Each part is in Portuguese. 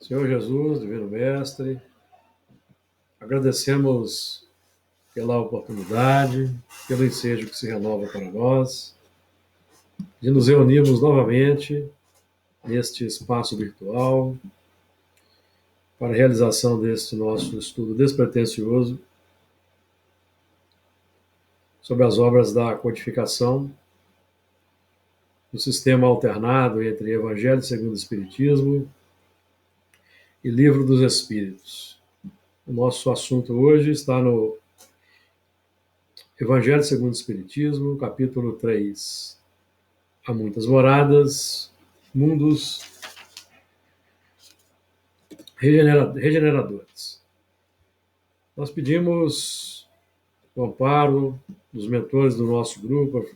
Senhor Jesus, Divino Mestre, agradecemos pela oportunidade, pelo ensejo que se renova para nós, de nos reunirmos novamente neste espaço virtual para a realização deste nosso estudo despretensioso sobre as obras da codificação do sistema alternado entre Evangelho segundo o Espiritismo e Livro dos Espíritos. O nosso assunto hoje está no Evangelho segundo o Espiritismo, capítulo 3. Há muitas moradas, mundos regeneradores. Nós pedimos o amparo dos mentores do nosso grupo,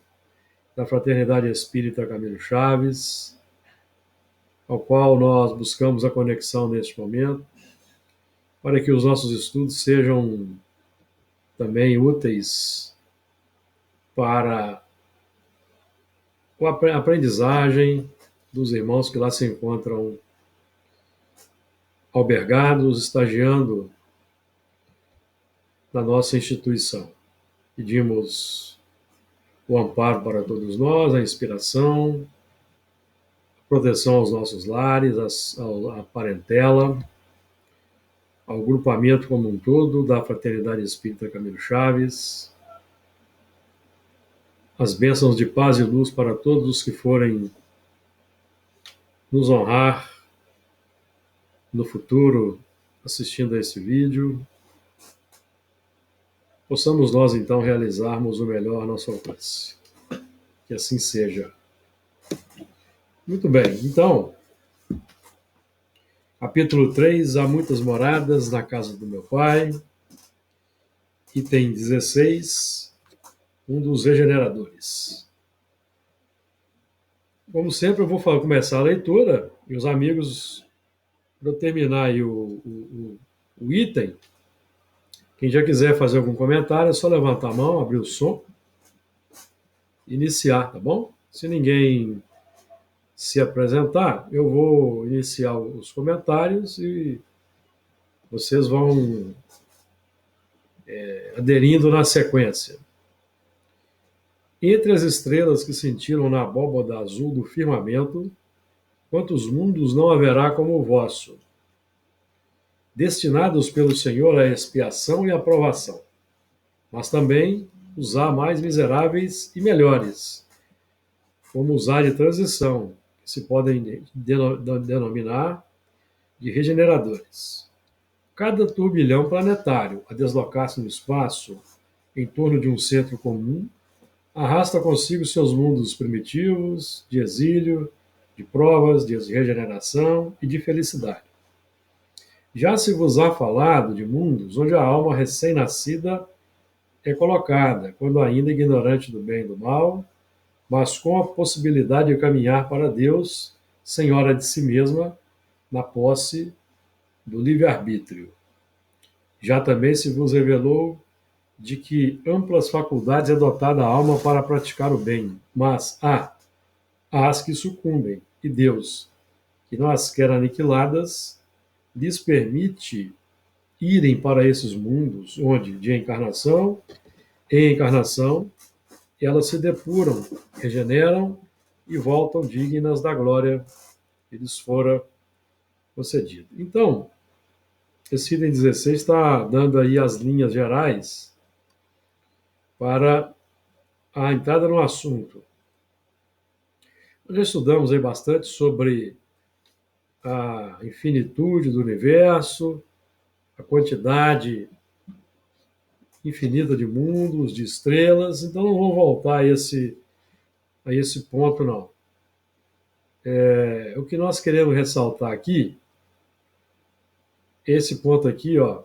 da Fraternidade Espírita Camilo Chaves, ao qual nós buscamos a conexão neste momento, para que os nossos estudos sejam também úteis para a aprendizagem dos irmãos que lá se encontram albergados, estagiando na nossa instituição. Pedimos o amparo para todos nós, a inspiração, a proteção aos nossos lares, à parentela, ao grupamento como um todo da Fraternidade Espírita Camilo Chaves, as bênçãos de paz e luz para todos os que forem nos honrar no futuro assistindo a esse vídeo. Possamos nós, então, realizarmos o melhor a nosso alcance. Que assim seja. Muito bem, então, capítulo 3, há muitas moradas na casa do meu pai, item 16, um dos regeneradores. Como sempre, eu vou começar a leitura, e os amigos, para eu terminar aí o item, quem já quiser fazer algum comentário, é só levantar a mão, abrir o som, iniciar, tá bom? Se ninguém se apresentar, eu vou iniciar os comentários e vocês vão aderindo na sequência. Entre as estrelas que cintilam na abóbada azul do firmamento, quantos mundos não haverá como o vosso, destinados pelo Senhor à expiação e à provação, mas também os há mais miseráveis e melhores, como os há de transição, que se podem denominar de regeneradores. Cada turbilhão planetário a deslocar-se no espaço em torno de um centro comum arrasta consigo seus mundos primitivos, de exílio, de provas, de regeneração e de felicidade. Já se vos há falado de mundos onde a alma recém-nascida é colocada, quando ainda ignorante do bem e do mal, mas com a possibilidade de caminhar para Deus, senhora de si mesma, na posse do livre-arbítrio. Já também se vos revelou de que amplas faculdades é dotada a alma para praticar o bem, mas há as que sucumbem, e Deus, que não as quer aniquiladas, lhes permite irem para esses mundos onde, de encarnação em encarnação, elas se depuram, regeneram e voltam dignas da glória que lhes fora concedida. Então, esse item 16 está dando aí as linhas gerais para a entrada no assunto. Nós já estudamos aí bastante sobre a infinitude do universo, a quantidade infinita de mundos, de estrelas, então não vamos voltar a esse ponto, não. O que nós queremos ressaltar aqui, esse ponto aqui, ó,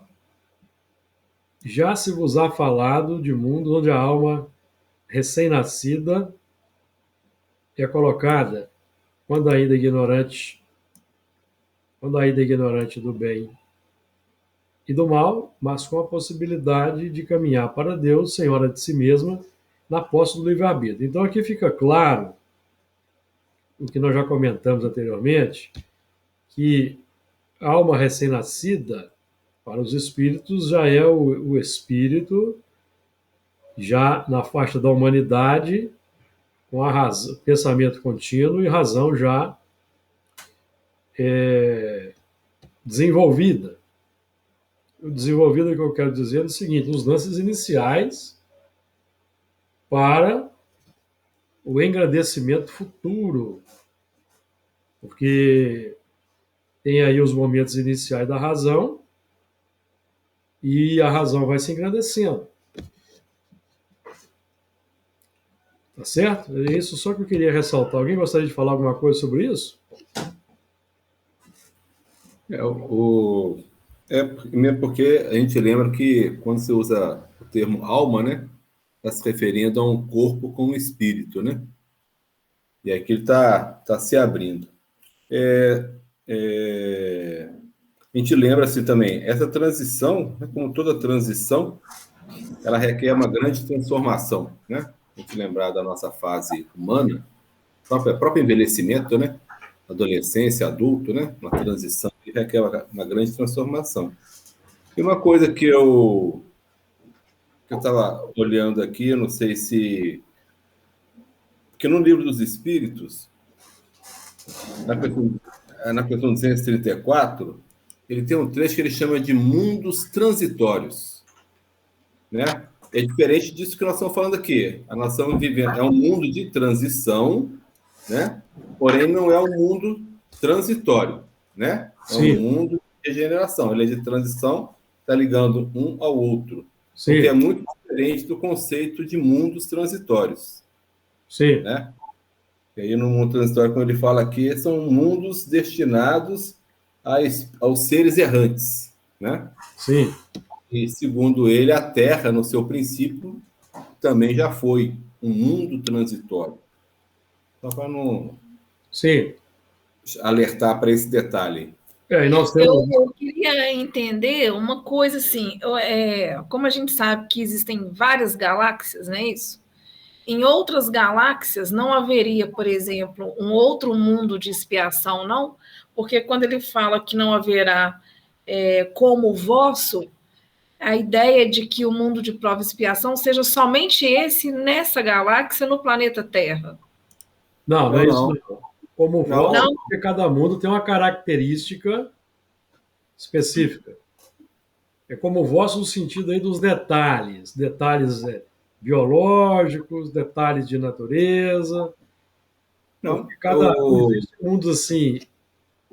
já se vos há falado de mundo onde a alma recém-nascida é colocada, quando ainda ignorante do bem e do mal, mas com a possibilidade de caminhar para Deus, senhora de si mesma, na posse do livre-arbítrio. Então aqui fica claro o que nós já comentamos anteriormente, que alma recém-nascida, para os espíritos, já é o espírito, já na faixa da humanidade, com a razão, pensamento contínuo e razão já desenvolvida. O desenvolvida que eu quero dizer é o seguinte: os lances iniciais para o engrandecimento futuro, porque tem aí os momentos iniciais da razão e a razão vai se engrandecendo. Tá certo? É isso só que eu queria ressaltar. Alguém gostaria de falar alguma coisa sobre isso? É, mesmo porque a gente lembra que quando você usa o termo alma, né, está se referindo a um corpo com um espírito, né? E aqui ele tá se abrindo. A gente lembra assim também, essa transição, né, como toda transição, ela requer uma grande transformação, né? A gente lembrar da nossa fase humana, próprio envelhecimento, né? Adolescência, adulto, né? Uma transição que requer uma grande transformação. E uma coisa que eu estava olhando aqui, eu não sei se... Porque no livro dos Espíritos, na questão, na questão 234, ele tem um trecho que ele chama de mundos transitórios, né? É diferente disso que nós estamos falando aqui. A nós estamos vivendo, é um mundo de transição, né? Porém, não é um mundo transitório, né? É um Sim, mundo de regeneração. Ele é de transição, está ligando um ao outro. O que é sim, muito diferente do conceito de mundos transitórios, sim, né? E aí, no mundo transitório, como ele fala aqui, são mundos destinados aos seres errantes, né? sim, E, segundo ele, a Terra, no seu princípio, também já foi um mundo transitório. Só para não sim. alertar para esse detalhe. E nós Eu, temos. eu queria entender uma coisa assim, como a gente sabe que existem várias galáxias, não é isso? Em outras galáxias não haveria, por exemplo, um outro mundo de expiação, não? Porque quando ele fala que não haverá como o vosso, a ideia de que o mundo de prova e expiação seja somente esse nessa galáxia, no planeta Terra. Não, não Não, é isso, não. não. Como vosso, Não, Não? porque cada mundo tem uma característica específica. É como vosso no sentido aí dos detalhes, detalhes biológicos, detalles de natureza, não. porque cada não existe mundos assim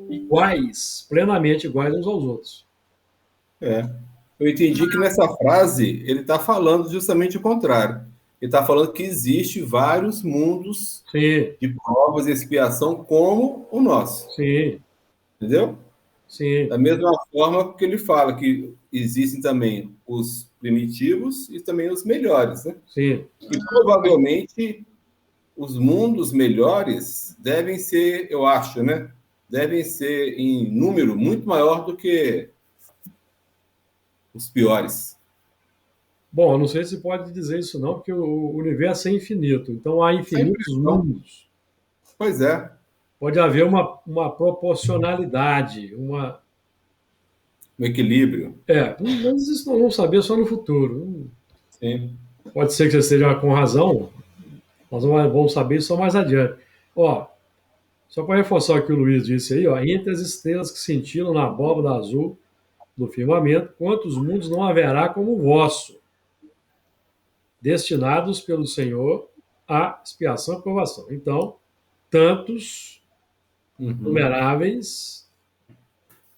iguais, plenamente iguais uns aos outros. É. Eu entendi que nessa frase ele está falando justamente o contrário. Ele está falando que existe vários mundos Sim, de provas e expiação como o nosso. sim, Entendeu? sim, Da mesma forma que ele fala que existem também os primitivos e também os melhores, né? sim, E provavelmente os mundos melhores devem ser, eu acho, né? Devem ser em número muito maior do que os piores. Bom, eu não sei se pode dizer isso não, porque o universo é infinito, então há A infinitos impressão. mundos. Pois é, Pode haver uma proporcionalidade, um equilíbrio. mas isso nós vamos saber só no futuro. Sim. Pode ser que você esteja com razão, nós vamos saber isso só mais adiante. Ó, só para reforçar o que o Luiz disse aí, ó, entre as estrelas que cintilam na abóbada azul do firmamento, quantos mundos não haverá como o vosso, destinados pelo Senhor à expiação e provação. Então, tantos, Uhum. numeráveis,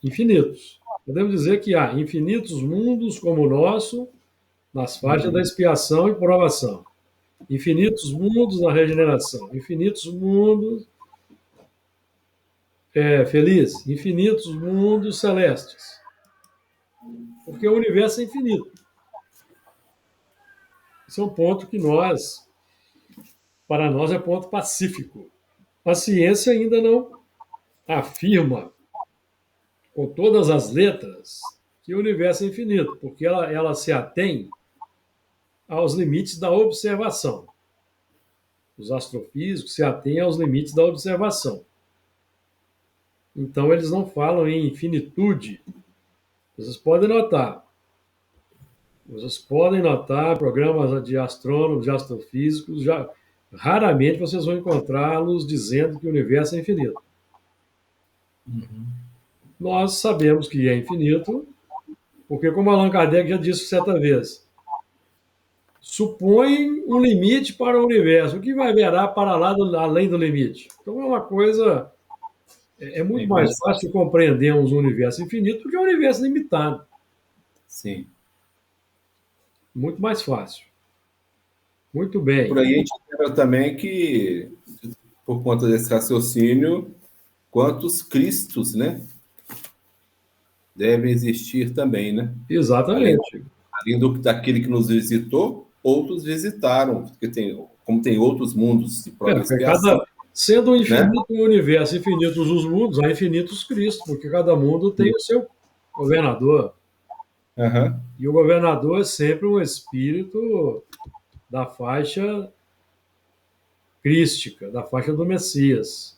infinitos. Podemos dizer que há infinitos mundos como o nosso, nas faixas da Uhum. expiação e provação. Infinitos mundos na regeneração. Infinitos mundos felizes. Infinitos mundos celestes. Porque o universo é infinito. Esse é um ponto que para nós, é ponto pacífico. A ciência ainda não afirma com todas as letras que o universo é infinito, porque ela se atém aos limites da observação. Os astrofísicos se atêm aos limites da observação. Então, eles não falam em infinitude. Vocês podem notar. Vocês podem notar programas de astrônomos, de astrofísicos, já, raramente vocês vão encontrá-los dizendo que o universo é infinito. Nós sabemos que é infinito, porque, como Allan Kardec já disse certa vez, supõe um limite para o universo. O que vai haverá para lá além do limite? Então, é uma coisa. É muito mais fácil compreendermos um universo infinito do que um universo limitado. Sim. Muito mais fácil. Muito bem. Por aí a gente lembra também que, por conta desse raciocínio, quantos Cristos, né, devem existir também, né? Exatamente. Além daquele que nos visitou, outros visitaram, porque como tem outros mundos de prova e expiação, sendo infinito né? o universo, infinitos os mundos, há infinitos Cristos, porque cada mundo tem o seu governador. Uhum. E o governador é sempre um espírito da faixa crística, da faixa do Messias.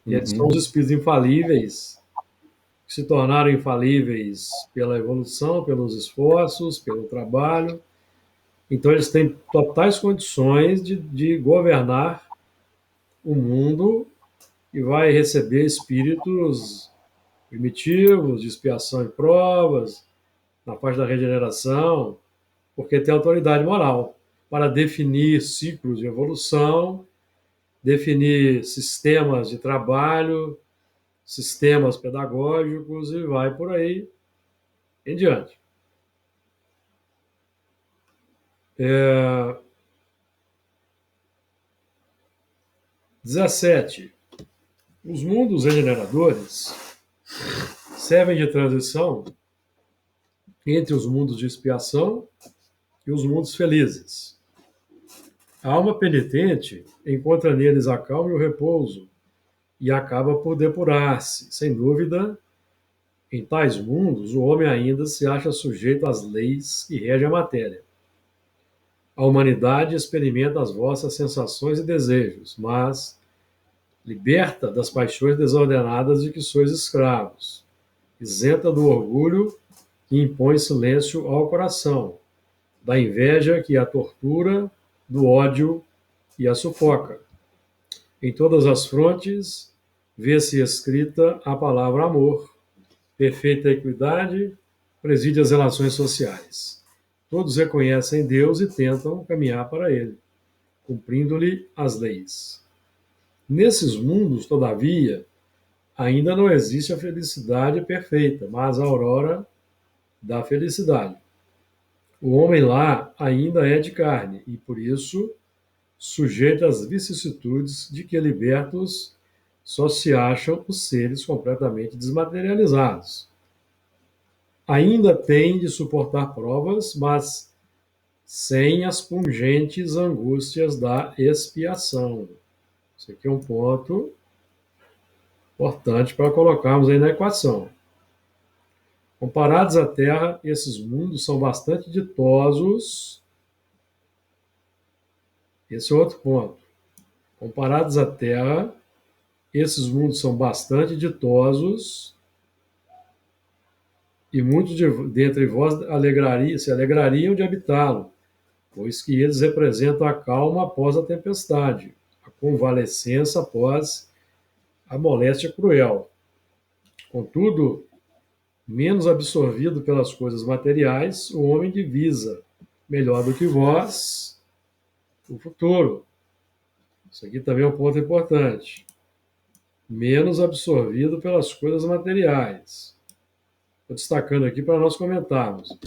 E eles são os espíritos infalíveis, que se tornaram infalíveis pela evolução, pelos esforços, pelo trabalho. Então, eles têm totais condições de governar o mundo e vai receber espíritos primitivos, de expiação e provas, na parte da regeneração, porque tem autoridade moral para definir ciclos de evolução, definir sistemas de trabalho, sistemas pedagógicos e vai por aí em diante. 17. Os mundos regeneradores servem de transição entre os mundos de expiação e os mundos felizes. A alma penitente encontra neles a calma e o repouso e acaba por depurar-se. Sem dúvida, em tais mundos, o homem ainda se acha sujeito às leis que regem a matéria. A humanidade experimenta as vossas sensações e desejos, mas liberta das paixões desordenadas de que sois escravos, isenta do orgulho que impõe silêncio ao coração, da inveja que a tortura, do ódio que a sufoca. Em todas as frontes vê-se escrita a palavra amor, perfeita equidade, preside as relações sociais. Todos reconhecem Deus e tentam caminhar para Ele, cumprindo-lhe as leis. Nesses mundos, todavia, ainda não existe a felicidade perfeita, mas a aurora da felicidade. O homem lá ainda é de carne e, por isso, sujeito às vicissitudes de que libertos só se acham os seres completamente desmaterializados. Ainda tem de suportar provas, mas sem as pungentes angústias da expiação. Isso aqui é um ponto importante para colocarmos aí na equação. Comparados à Terra, esses mundos são bastante ditosos. Esse é outro ponto. Comparados à Terra, esses mundos são bastante ditosos e muitos dentre vós se alegrariam de habitá-lo, pois que eles representam a calma após a tempestade, a convalescença após a moléstia cruel. Contudo, menos absorvido pelas coisas materiais, o homem divisa, melhor do que vós, o futuro. Isso aqui também é um ponto importante. Menos absorvido pelas coisas materiais. Estou destacando aqui para nós comentarmos.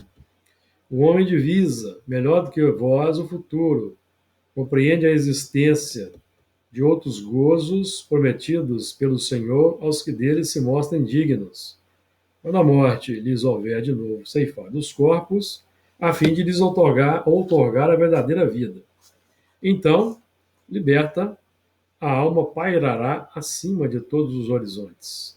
O homem divisa, melhor do que vós, o futuro. Compreende a existência de outros gozos prometidos pelo Senhor aos que dele se mostrem dignos, quando a morte lhes houver de novo ceifado os corpos, a fim de lhes outorgar a verdadeira vida. Então, liberta, a alma pairará acima de todos os horizontes.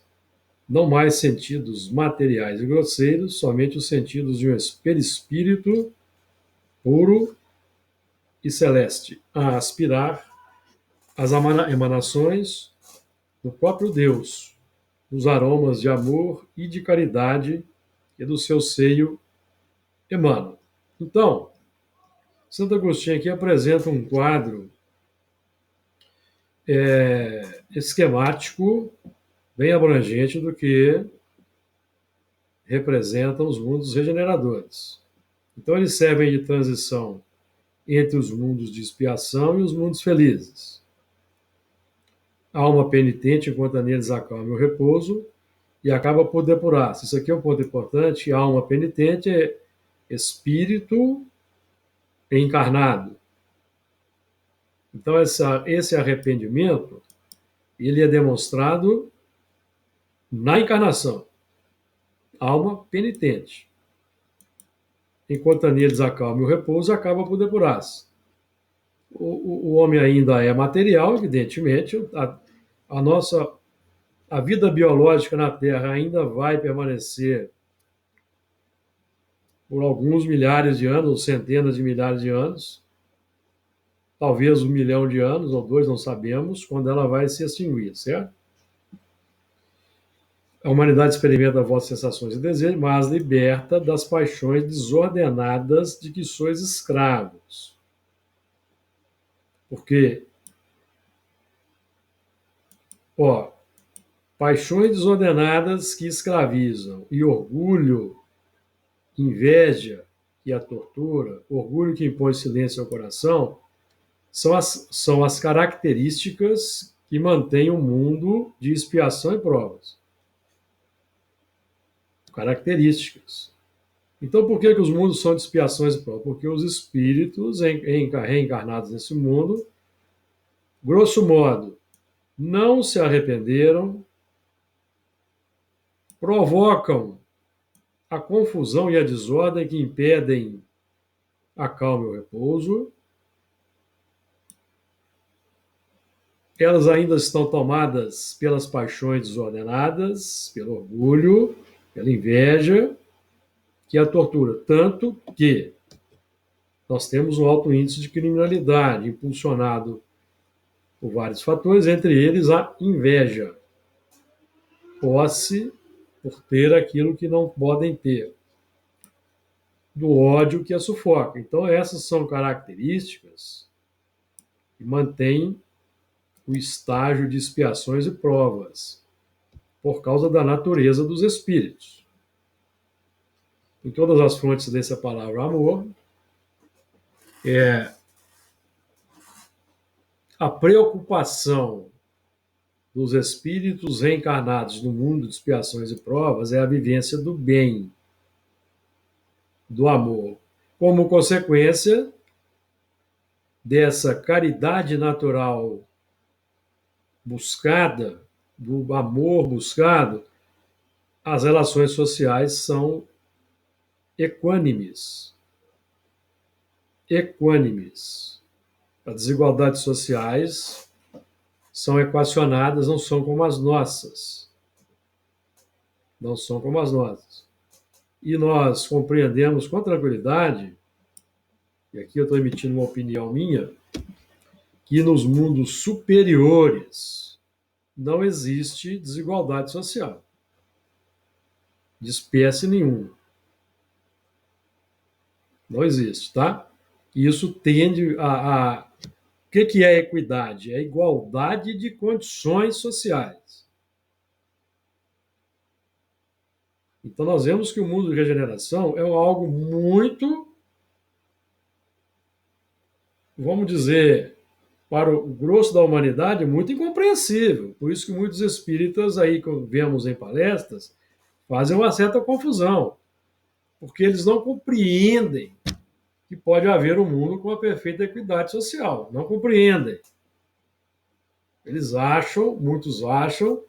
Não mais sentidos materiais e grosseiros, somente os sentidos de um perispírito puro e celeste, a aspirar as emanações do próprio Deus, os aromas de amor e de caridade que do seu seio emanam. Então, Santo Agostinho aqui apresenta um quadro esquemático, bem abrangente do que representam os mundos regeneradores. Então, eles servem de transição entre os mundos de expiação e os mundos felizes. A alma penitente, enquanto neles acalma o repouso, e acaba por depurar-se. Isso aqui é um ponto importante. A alma penitente é espírito encarnado. Então, esse arrependimento, ele é demonstrado na encarnação. Alma penitente. Enquanto neles acalma o repouso, acaba por depurar-se. O homem ainda é material, evidentemente. A vida biológica na Terra ainda vai permanecer por alguns milhares de anos, ou centenas de milhares de anos, talvez 1 milhão de anos, ou 2, não sabemos, quando ela vai se extinguir, certo? A humanidade experimenta vossas sensações e desejos, mas liberta das paixões desordenadas de que sois escravos. Porque, paixões desordenadas que escravizam, e orgulho, inveja e a tortura, orgulho que impõe silêncio ao coração, são as características que mantêm o mundo de expiação e provas. Características. Então, por que os mundos são de expiações e provas? Porque os espíritos reencarnados nesse mundo, grosso modo, não se arrependeram, provocam a confusão e a desordem que impedem a calma e o repouso. Elas ainda estão tomadas pelas paixões desordenadas, pelo orgulho, pela inveja, que a tortura. Tanto que nós temos um alto índice de criminalidade, impulsionado por vários fatores, entre eles a inveja. Posse por ter aquilo que não podem ter. Do ódio que a sufoca. Então, essas são características que mantêm o estágio de expiações e provas, por causa da natureza dos espíritos. Em todas as fontes dessa palavra amor, a preocupação dos espíritos reencarnados no mundo de expiações e provas é a vivência do bem, do amor, como consequência dessa caridade natural buscada, do amor buscado, as relações sociais são equânimes. Equânimes. As desigualdades sociais são equacionadas, não são como as nossas. Não são como as nossas. E nós compreendemos com tranquilidade, e aqui eu estou emitindo uma opinião minha, que nos mundos superiores não existe desigualdade social, de espécie nenhuma. Não existe, tá? Isso tende a... O que é equidade? É igualdade de condições sociais. Então, nós vemos que o mundo de regeneração é algo muito, vamos dizer, para o grosso da humanidade, muito incompreensível. Por isso que muitos espíritas aí, que vemos em palestras, fazem uma certa confusão, porque eles não compreendem que pode haver um mundo com a perfeita equidade social. Não compreendem. Eles acham, muitos acham,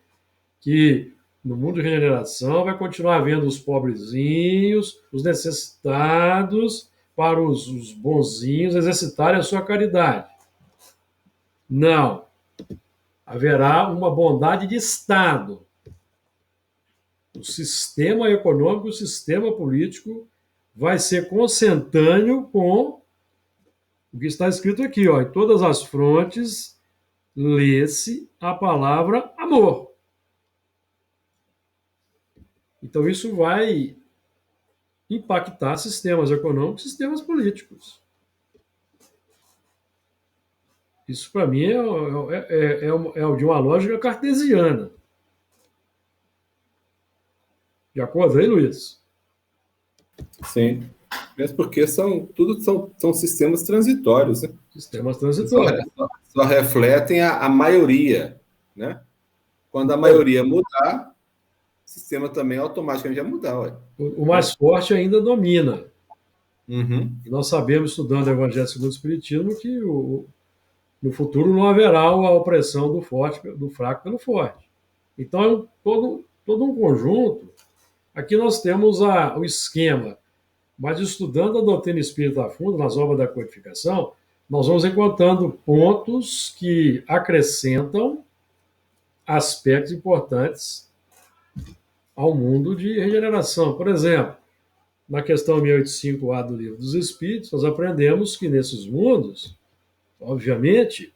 que no mundo de regeneração vai continuar havendo os pobrezinhos, os necessitados, para os bonzinhos exercitarem a sua caridade. Não. Haverá uma bondade de Estado. O sistema econômico, o sistema político vai ser consentâneo com o que está escrito aqui, ó, em todas as frontes lê-se a palavra amor. Então, isso vai impactar sistemas econômicos, sistemas políticos. Isso, para mim, é de uma lógica cartesiana. De acordo aí, Luiz? Sim. Mesmo porque tudo são sistemas transitórios, né? Sistemas Só, transitórios. só refletem a maioria, né? Quando a maioria mudar, o sistema também automaticamente vai mudar, ué. O mais forte ainda domina. Uhum. E nós sabemos, estudando o Evangelho segundo o Espiritismo, que no futuro não haverá a opressão do fraco pelo forte. Então, todo um conjunto. Aqui nós temos o esquema, mas estudando a doutrina espírita a fundo, nas obras da codificação, nós vamos encontrando pontos que acrescentam aspectos importantes ao mundo de regeneração. Por exemplo, na questão 1085A do Livro dos Espíritos, nós aprendemos que nesses mundos, obviamente,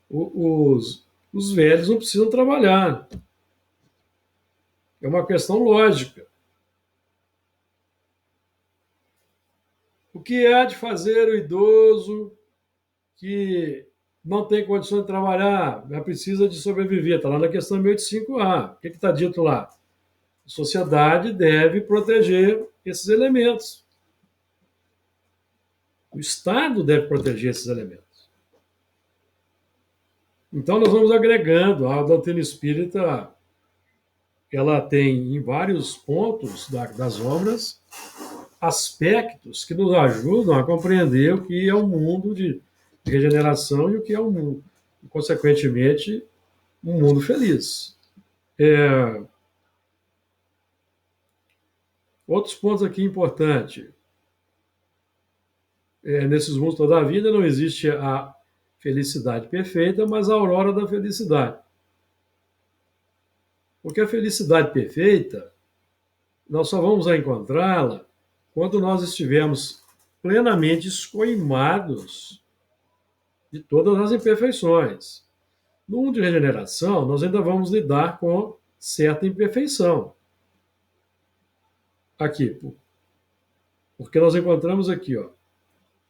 os velhos não precisam trabalhar. É uma questão lógica. O que há de fazer o idoso que não tem condições de trabalhar, mas precisa de sobreviver? Está lá na questão 1085A. O que está dito lá? A sociedade deve proteger esses elementos. O Estado deve proteger esses elementos. Então, nós vamos agregando. A doutrina espírita, ela tem, em vários pontos das obras, aspectos que nos ajudam a compreender o que é o mundo de regeneração e o que é o mundo, e, consequentemente, um mundo feliz. Outros pontos aqui importantes. Nesses mundos toda a vida não existe a felicidade perfeita, mas a aurora da felicidade. Porque a felicidade perfeita, nós só vamos encontrá-la quando nós estivermos plenamente escoimados de todas as imperfeições. No mundo de regeneração, nós ainda vamos lidar com certa imperfeição. Aqui, porque nós encontramos aqui, ó,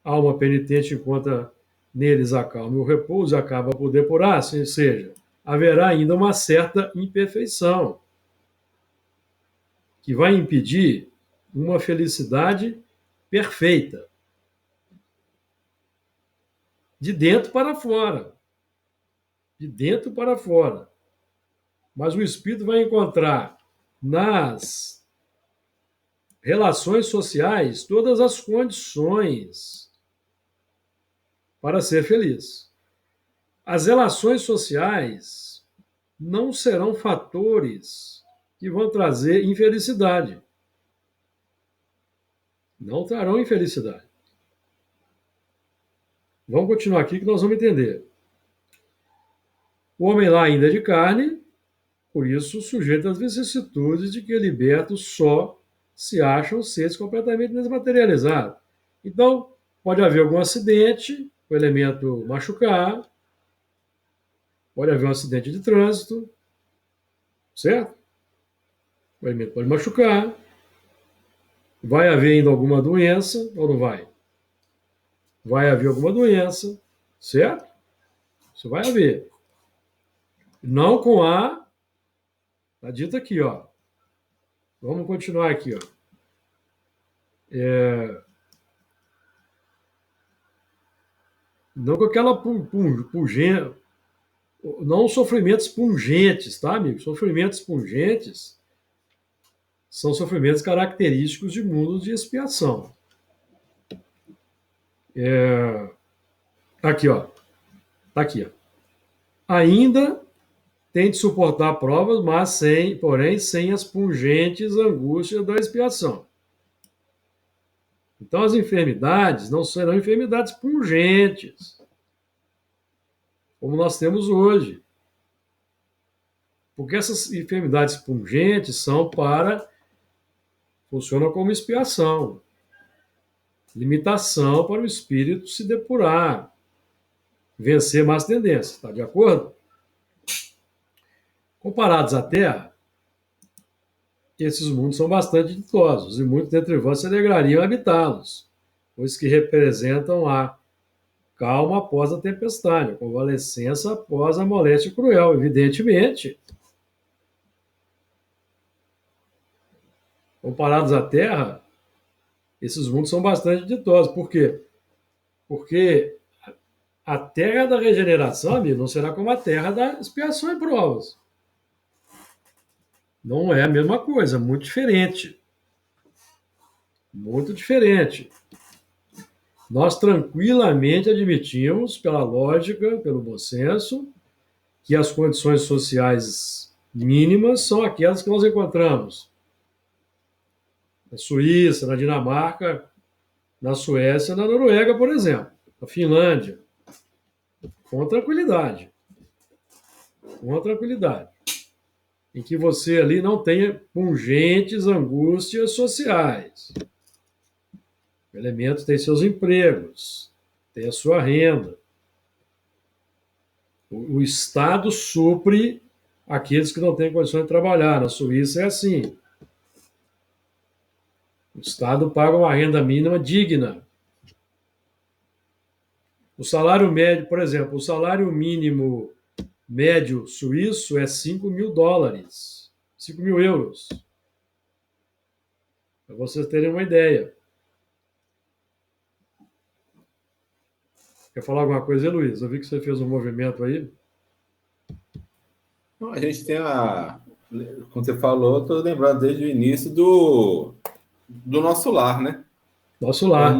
alma penitente encontra neles a calma e o repouso e acaba por depurar-se, ou seja, haverá ainda uma certa imperfeição que vai impedir uma felicidade perfeita, de dentro para fora. De dentro para fora. Mas o espírito vai encontrar nas relações sociais todas as condições para ser feliz. As relações sociais não serão fatores que vão trazer infelicidade. Não trarão infelicidade. Vamos continuar aqui que nós vamos entender. O homem lá ainda é de carne, por isso sujeito às vicissitudes de que libertos só se acham seres completamente desmaterializados. Então, pode haver algum acidente, o elemento machucar, pode haver um acidente de trânsito, certo? O elemento pode machucar, vai haver ainda alguma doença, ou não vai? Vai haver alguma doença, certo? Isso vai haver. Não com está dito aqui, ó. Vamos continuar aqui, ó. Não com aquela pungente, não sofrimentos pungentes, tá, amigo? Sofrimentos pungentes são sofrimentos característicos de mundos de expiação. Aqui, ó. Tá aqui, ó. Ainda tem de suportar provas, mas porém sem as pungentes angústias da expiação. Então, as enfermidades não serão enfermidades pungentes, como nós temos hoje. Porque essas enfermidades pungentes funcionam como expiação, limitação para o espírito se depurar, vencer más tendências. Está de acordo? Comparados à Terra, esses mundos são bastante ditosos, e muitos dentre vós se alegrariam em habitá-los, pois que representam a calma após a tempestade, a convalescença após a moléstia cruel, evidentemente. Comparados à Terra, esses mundos são bastante ditosos. Por quê? Porque a terra da regeneração, amigo, não será como a terra da expiação e provas. Não é a mesma coisa, muito diferente. Muito diferente. Nós tranquilamente admitimos, pela lógica, pelo bom senso, que as condições sociais mínimas são aquelas que nós encontramos na Suíça, na Dinamarca, na Suécia, na Noruega, por exemplo, na Finlândia, com tranquilidade. Com tranquilidade. Em que você ali não tenha pungentes angústias sociais. O elemento tem seus empregos, tem a sua renda. O Estado supre aqueles que não têm condições de trabalhar. Na Suíça é assim. O Estado paga uma renda mínima digna. O salário médio, por exemplo, o salário mínimo médio suíço é $5.000, 5.000 euros. Para vocês terem uma ideia. Quer falar alguma coisa, Luiz? Eu vi que você fez um movimento aí. Não, a gente tem como você falou, estou lembrando desde o início do nosso lar, né? Nosso lar.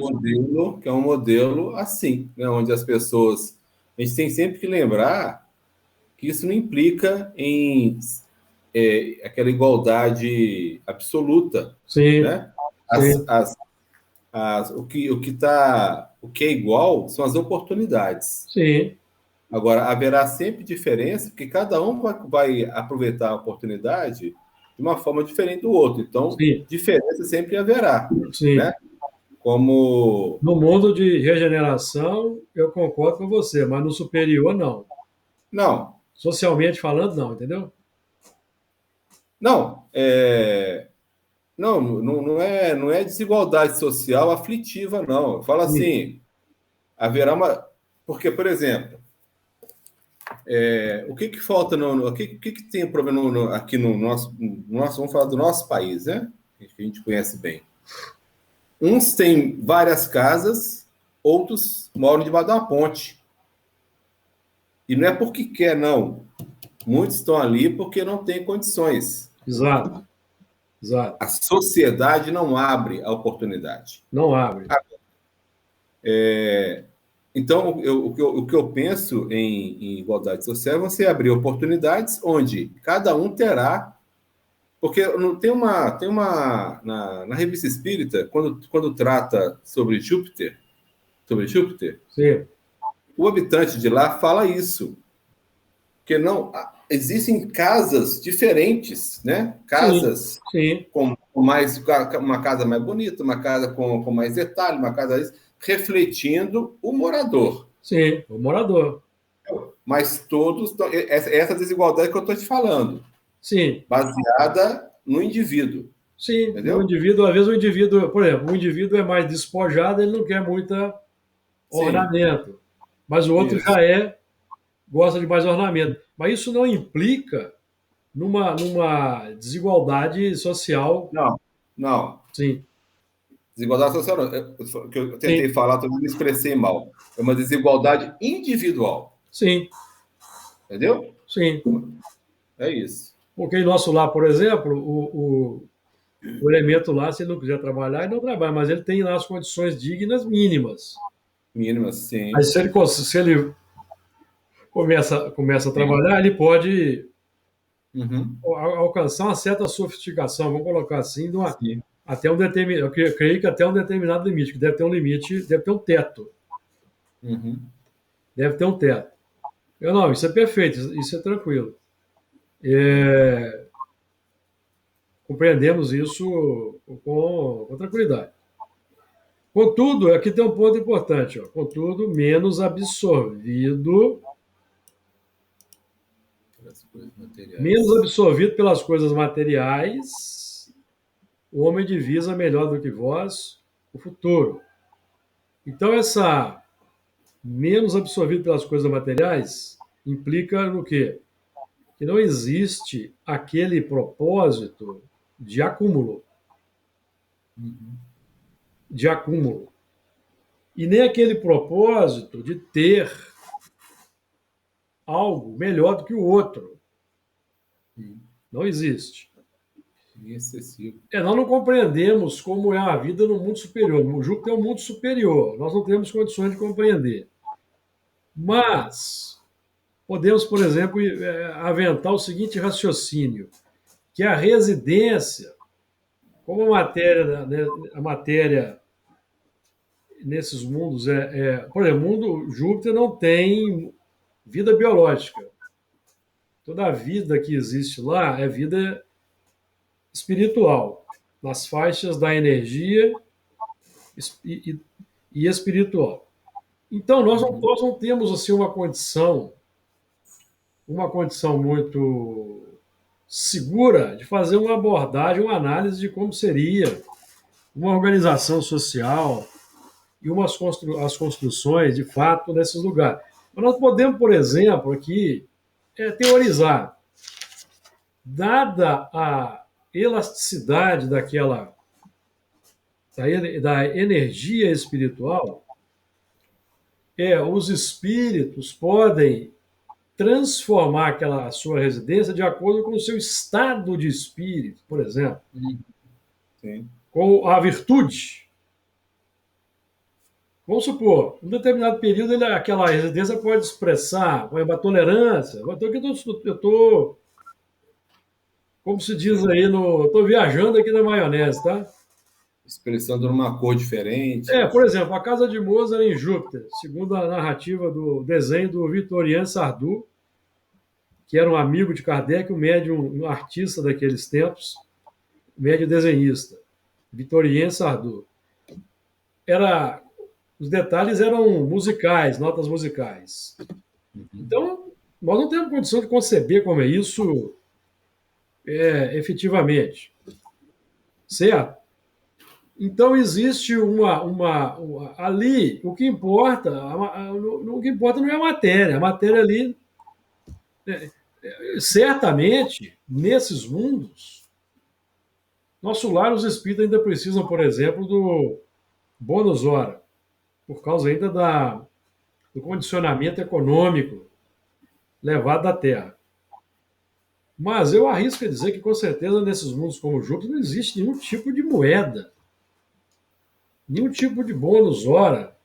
Que é um modelo assim, né? Onde as pessoas... A gente tem sempre que lembrar que isso não implica em aquela igualdade absoluta. Sim. Né? Sim. O que é igual são as oportunidades. Sim. Agora, haverá sempre diferença, porque cada um vai aproveitar a oportunidade de uma forma diferente do outro. Então, Sim. diferença sempre haverá. Sim. Né? Como... No mundo de regeneração, eu concordo com você, mas no superior, não. Não. Socialmente falando, não, entendeu? Não. Não é desigualdade social aflitiva, não. Eu falo assim, haverá uma... Porque, por exemplo, o que falta o que tem problema aqui no nosso... Vamos falar do nosso país, né? Que a gente conhece bem. Uns têm várias casas, outros moram debaixo de uma ponte. E não é porque quer, não. Muitos estão ali porque não têm condições. Exato. Exato. A sociedade não abre a oportunidade. Não abre. Então, o que eu penso em igualdade social é você abrir oportunidades onde cada um terá... Porque tem uma na Revista Espírita, quando trata sobre Júpiter, Sim. o habitante de lá fala isso. Que não existem casas diferentes, né? Casas Sim. com uma casa mais bonita, uma casa com mais detalhe, uma casa refletindo o morador. Sim, o morador. Mas todos... Essa desigualdade que eu estou te falando. Sim. Baseada no indivíduo. Sim, entendeu? O indivíduo, às vezes o indivíduo, por exemplo, o indivíduo é mais despojado, ele não quer muita ornamento. Mas o outro gosta de mais ornamento. Mas isso não implica numa desigualdade social. Não. Sim. Desigualdade social, não. Que eu tentei falar, também me expressei mal. É uma desigualdade individual. Sim. Entendeu? Sim. É isso. Porque em nosso lar, por exemplo, o elemento lá, se ele não quiser trabalhar, ele não trabalha, mas ele tem lá as condições dignas mínimas. Mínimas, sim. Mas se ele começa a trabalhar, ele pode alcançar uma certa sofisticação, vamos colocar assim, até um determinado, eu creio que até um determinado limite, que deve ter um limite, deve ter um teto. Deve ter um teto. Não, isso é perfeito, isso é tranquilo. Compreendemos isso com tranquilidade. Contudo, aqui tem um ponto importante. Contudo, menos absorvido pelas coisas materiais o homem divisa melhor do que vós o futuro. Então, essa menos absorvido pelas coisas materiais implica no quê? Que não existe aquele propósito de acúmulo, de acúmulo. E nem aquele propósito de ter algo melhor do que o outro. Não existe. Excessivo. Nós não compreendemos como é a vida no mundo superior. O Júpiter é um mundo superior. Nós não temos condições de compreender. Mas podemos, por exemplo, aventar o seguinte raciocínio, que a residência, como a matéria nesses mundos por exemplo, o mundo Júpiter não tem vida biológica. Toda a vida que existe lá é vida espiritual, nas faixas da energia e espiritual. Então, nós não temos assim uma condição muito segura de fazer uma abordagem, uma análise de como seria uma organização social e as construções, de fato, nesses lugares. Mas nós podemos, por exemplo, aqui teorizar, dada a elasticidade da energia espiritual, os espíritos podem transformar aquela sua residência de acordo com o seu estado de espírito, por exemplo, Sim. com a virtude. Vamos supor, em um determinado período, aquela residência pode expressar uma tolerância. Eu estou, como se diz aí, estou viajando aqui na maionese, tá? Expressando numa cor diferente. Por exemplo, a casa de Mozart em Júpiter, segundo a narrativa do desenho do Victorien Sardou, que era um amigo de Kardec, um médium, um artista daqueles tempos, médium desenhista, Victorien Sardou. Os detalhes eram musicais, notas musicais. Então, nós não temos condição de conceber como é isso efetivamente. Certo? Então, existe ali, o que importa não é a matéria. A matéria ali, certamente, nesses mundos, nosso lar, os espíritos ainda precisam, por exemplo, do bônus hora, por causa ainda do condicionamento econômico levado da Terra. Mas eu arrisco a dizer que, com certeza, nesses mundos como Júpiter, não existe nenhum tipo de moeda, nenhum tipo de bônus hora.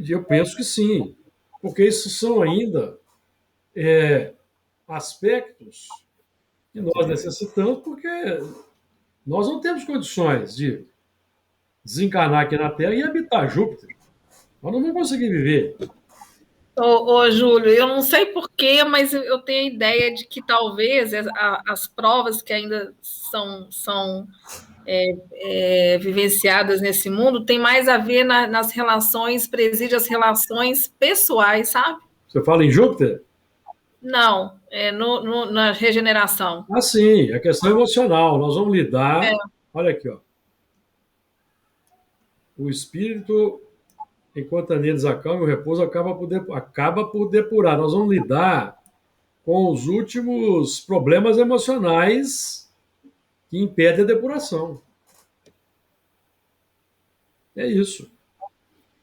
Eu penso que sim, porque isso são ainda aspectos que nós necessitamos, porque nós não temos condições de desencarnar aqui na Terra e habitar Júpiter. Nós não vamos conseguir viver. Júlio, eu não sei porquê, mas eu tenho a ideia de que talvez as provas que ainda são vivenciadas nesse mundo tem mais a ver nas relações, preside as relações pessoais, sabe? Você fala em Júpiter? Não, na regeneração. Ah, sim, é questão emocional. Nós vamos lidar. Olha aqui, ó. O espírito, enquanto neles acalma, o repouso acaba por depurar. Nós vamos lidar com os últimos problemas emocionais que impedem a depuração. É isso.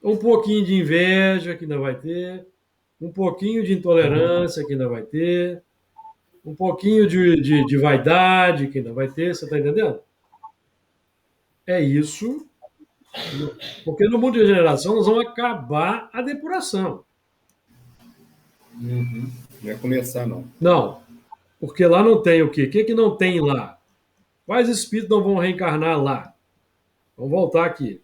Um pouquinho de inveja que ainda vai ter, um pouquinho de intolerância que ainda vai ter, um pouquinho de vaidade que ainda vai ter, você está entendendo? É isso. Porque no mundo de regeneração nós vamos acabar a depuração. Não vai começar, não. Não. Porque lá não tem o quê? O que não tem lá? Quais espíritos não vão reencarnar lá? Vamos voltar aqui.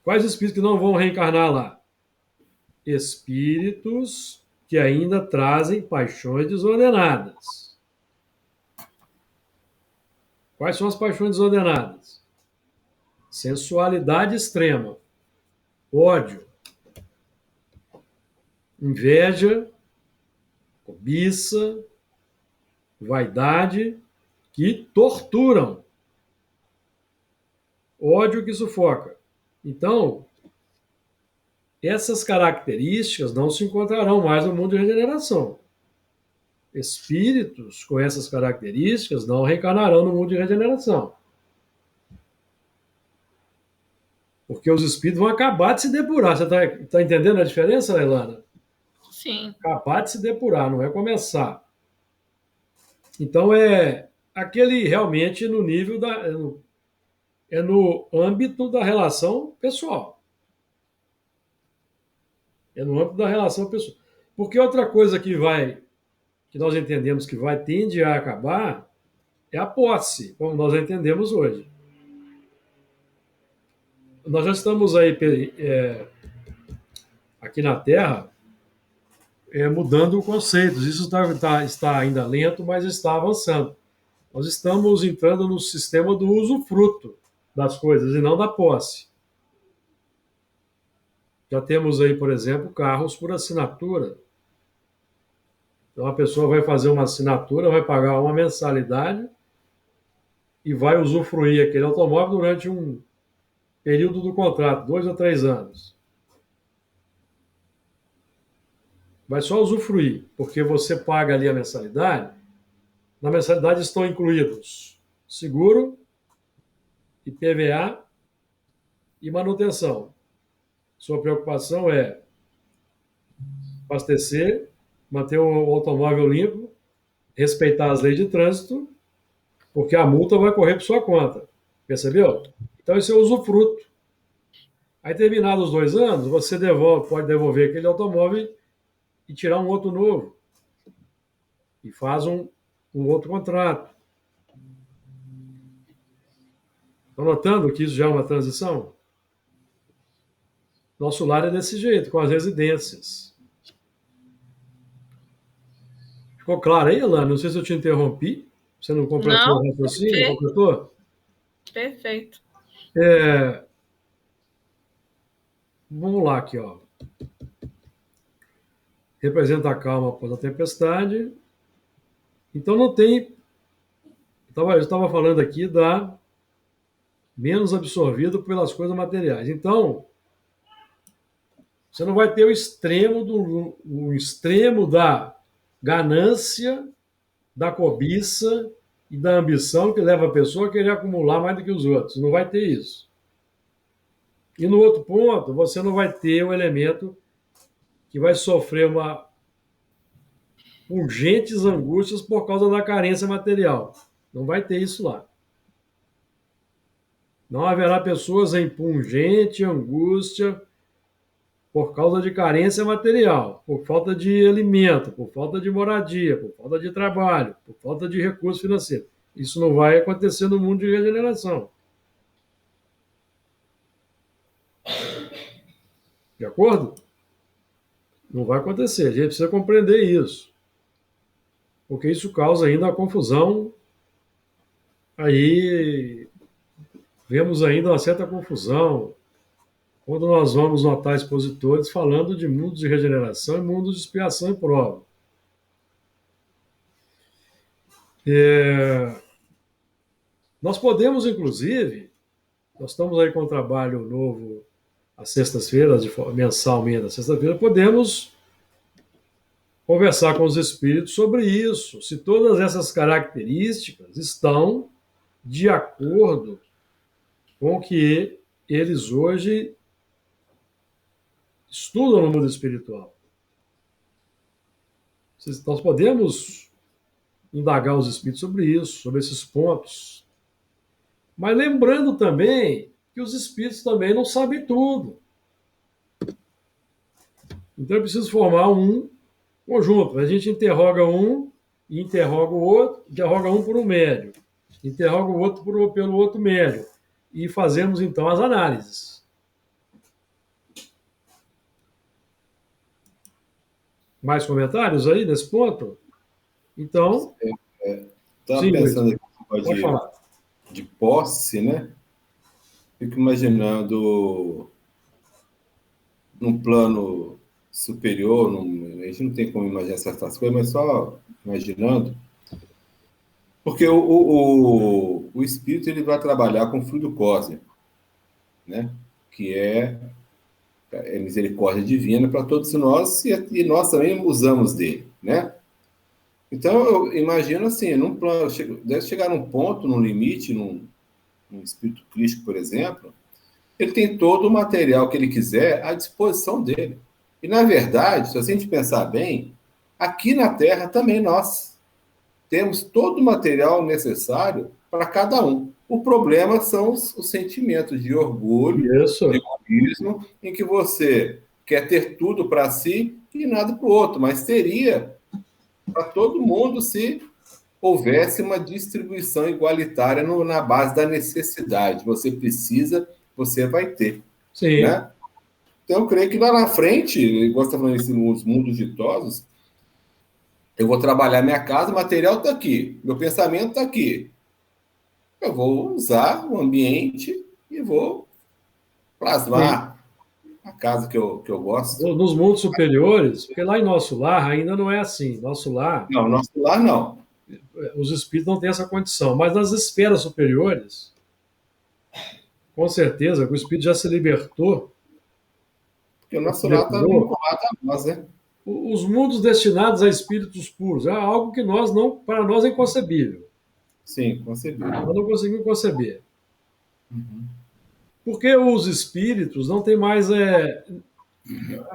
Quais espíritos que não vão reencarnar lá? Espíritos que ainda trazem paixões desordenadas. Quais são as paixões desordenadas? Sensualidade extrema, ódio, inveja, cobiça, vaidade, que torturam, ódio que sufoca. Então, essas características não se encontrarão mais no mundo de regeneração. Espíritos com essas características não reencarnarão no mundo de regeneração. Porque os espíritos vão acabar de se depurar. Você está entendendo a diferença, Leilana? Sim. Acabar de se depurar, não é começar. Então, é aquele realmente no nível é no âmbito da relação pessoal. É no âmbito da relação pessoal. Porque outra coisa que nós entendemos que tende a acabar, é a posse, como nós entendemos hoje. Nós já estamos aí aqui na Terra mudando conceitos. Isso está ainda lento, mas está avançando. Nós estamos entrando no sistema do usufruto das coisas e não da posse. Já temos aí, por exemplo, carros por assinatura. Então a pessoa vai fazer uma assinatura, vai pagar uma mensalidade e vai usufruir aquele automóvel durante um período do contrato, 2 ou 3 anos. Vai só usufruir, porque você paga ali a mensalidade. Na mensalidade estão incluídos seguro, IPVA e manutenção. Sua preocupação é abastecer, manter o automóvel limpo, respeitar as leis de trânsito, porque a multa vai correr por sua conta. Percebeu? Então, esse é o usufruto. Aí, terminados os 2 anos, você pode devolver aquele automóvel e tirar um outro novo. E faz um outro contrato. Estão notando que isso já é uma transição? Nosso lar é desse jeito, com as residências. Ficou claro aí, Elane? Não sei se eu te interrompi. Você não completou o raciocínio? Completou? Perfeito. Vamos lá aqui, ó. Representa a calma após a tempestade. Então não tem. Eu estava falando aqui da menos absorvido pelas coisas materiais. Então, você não vai ter o extremo da ganância, da cobiça e da ambição que leva a pessoa a querer acumular mais do que os outros. Não vai ter isso. E no outro ponto, você não vai ter o elemento que vai sofrer urgentes angústias por causa da carência material. Não vai ter isso lá. Não haverá pessoas em pungente angústia por causa de carência material, por falta de alimento, por falta de moradia, por falta de trabalho, por falta de recurso financeiro. Isso não vai acontecer no mundo de regeneração. De acordo? Não vai acontecer. A gente precisa compreender isso. Porque isso causa ainda a confusão. Aí vemos ainda uma certa confusão quando nós vamos notar expositores falando de mundos de regeneração e mundos de expiação e prova. Nós podemos, inclusive, nós estamos aí com um trabalho novo às sextas-feiras, mensalmente às sextas-feiras, podemos conversar com os espíritos sobre isso, se todas essas características estão de acordo com o que eles hoje estudam no mundo espiritual. Nós podemos indagar os espíritos sobre isso, sobre esses pontos. Mas lembrando também que os espíritos também não sabem tudo. Então é preciso formar um conjunto. A gente interroga um e interroga o outro, interroga um por um médium, interroga o outro pelo outro médium. E fazemos então as análises. Mais comentários aí nesse ponto? Então. Estava pensando aqui de posse, né? Fico imaginando num plano superior, a gente não tem como imaginar certas coisas, mas só imaginando, Porque o espírito ele vai trabalhar com o fluido cósmico, né? Que é misericórdia divina para todos nós e nós também usamos dele, né? Então, eu imagino assim, num plano, deve chegar num ponto, num limite, num espírito crístico, por exemplo, ele tem todo o material que ele quiser à disposição dele. E, na verdade, se a gente pensar bem, aqui na Terra também nós temos todo o material necessário para cada um. O problema são os sentimentos de orgulho, de Isso. egoísmo, em que você quer ter tudo para si e nada para o outro, mas teria para todo mundo se houvesse uma distribuição igualitária na base da necessidade. Você precisa, você vai ter, Sim. né? Então, eu creio que lá na frente, igual você está falando nos mundos ditosos, eu vou trabalhar minha casa, o material está aqui, meu pensamento está aqui. Eu vou usar o ambiente e vou Sim. plasmar a casa que eu gosto. Nos mundos superiores, porque lá em nosso lar ainda não é assim. Nosso lar, Não, nosso lar não. os espíritos não têm essa condição. Mas nas esferas superiores, com certeza, o espírito já se libertou, Porque o já se nosso lar está depurou. vinculado a nós, né? Os mundos destinados a espíritos puros é algo que nós não, para nós é inconcebível. Sim, concebível. Nós não conseguimos conceber. Porque os espíritos não têm mais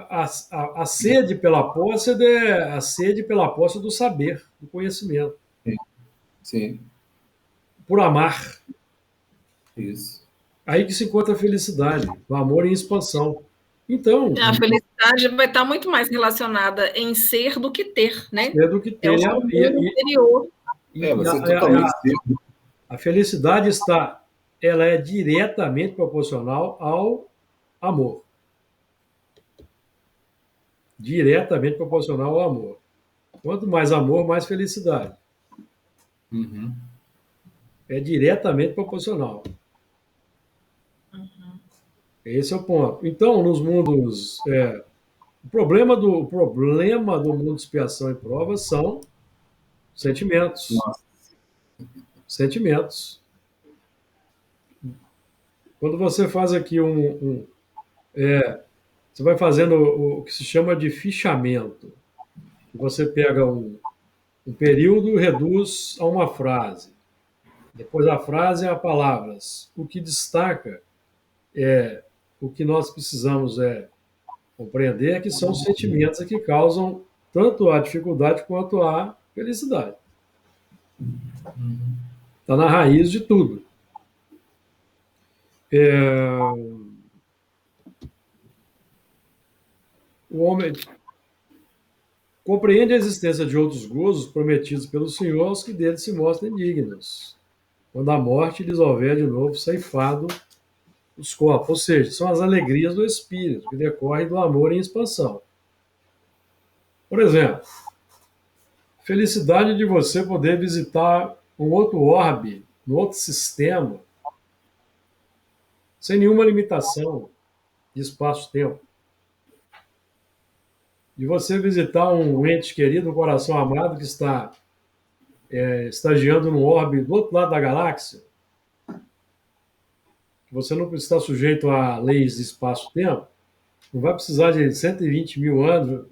a sede pela posse a sede pela posse do saber, do conhecimento, Sim, sim, por amar. isso. Aí que se encontra a felicidade, o amor em expansão. Então, A felicidade vai estar muito mais relacionada em ser do que ter, né? é do que É o ter. seu mundo interior. Vai ser totalmente A felicidade ela é diretamente proporcional ao amor. Diretamente proporcional ao amor. Quanto mais amor, mais felicidade. Uhum. É diretamente proporcional. Esse é o ponto. Então, nos mundos. O problema do mundo de expiação e prova são sentimentos. Nossa. Sentimentos. Quando você faz aqui você vai fazendo o que se chama de fichamento. Você pega um período e reduz a uma frase. Depois da frase é a palavras. O que destaca é o que nós precisamos compreender é que são os sentimentos que causam tanto a dificuldade quanto a felicidade. Está na raiz de tudo. O homem compreende a existência de outros gozos prometidos pelo Senhor aos que dele se mostrem dignos, quando a morte lhes houver de novo ceifado os corpos, ou seja, são as alegrias do espírito, que decorrem do amor em expansão. Por exemplo, felicidade de você poder visitar um outro orbe, um outro sistema, sem nenhuma limitação de espaço-tempo. De você visitar um ente querido, um coração amado que está estagiando no orbe do outro lado da galáxia, que você não está sujeito a leis de espaço-tempo, não vai precisar de 120 mil anos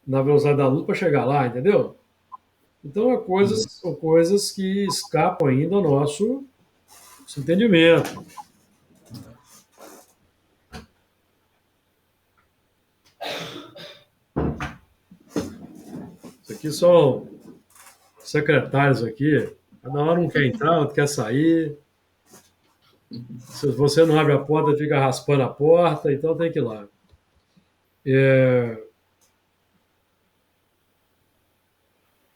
na velocidade da luz para chegar lá, entendeu? Então, são coisas que escapam ainda ao nosso entendimento. Isso aqui são secretários aqui. Cada hora um quer entrar, outro quer sair. Se você não abre a porta, fica raspando a porta, então tem que ir lá.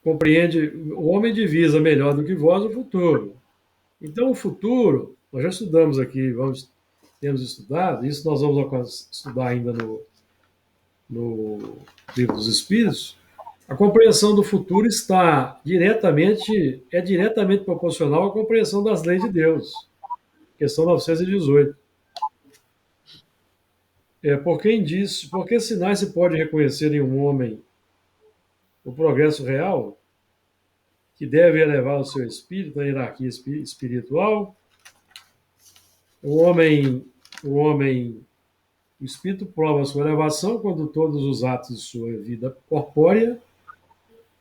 Compreende, o homem divisa melhor do que vós o futuro. Então, o futuro, nós já estudamos aqui, temos estudado, isso nós vamos estudar ainda no Livro dos Espíritos. A compreensão do futuro é diretamente proporcional à compreensão das leis de Deus. Questão 918. Por que sinais se pode reconhecer em um homem o progresso real? que deve elevar o seu espírito à hierarquia espiritual. O homem, o espírito prova a sua elevação quando todos os atos de sua vida corpórea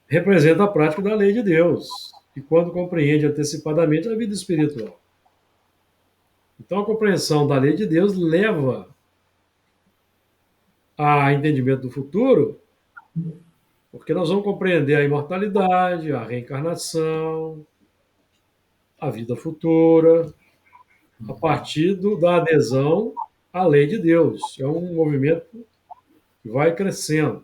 representam a prática da lei de Deus e quando compreende antecipadamente a vida espiritual. Então, a compreensão da lei de Deus leva a entendimento do futuro, porque nós vamos compreender a imortalidade, a reencarnação, a vida futura, a partir da adesão à lei de Deus. É um movimento que vai crescendo.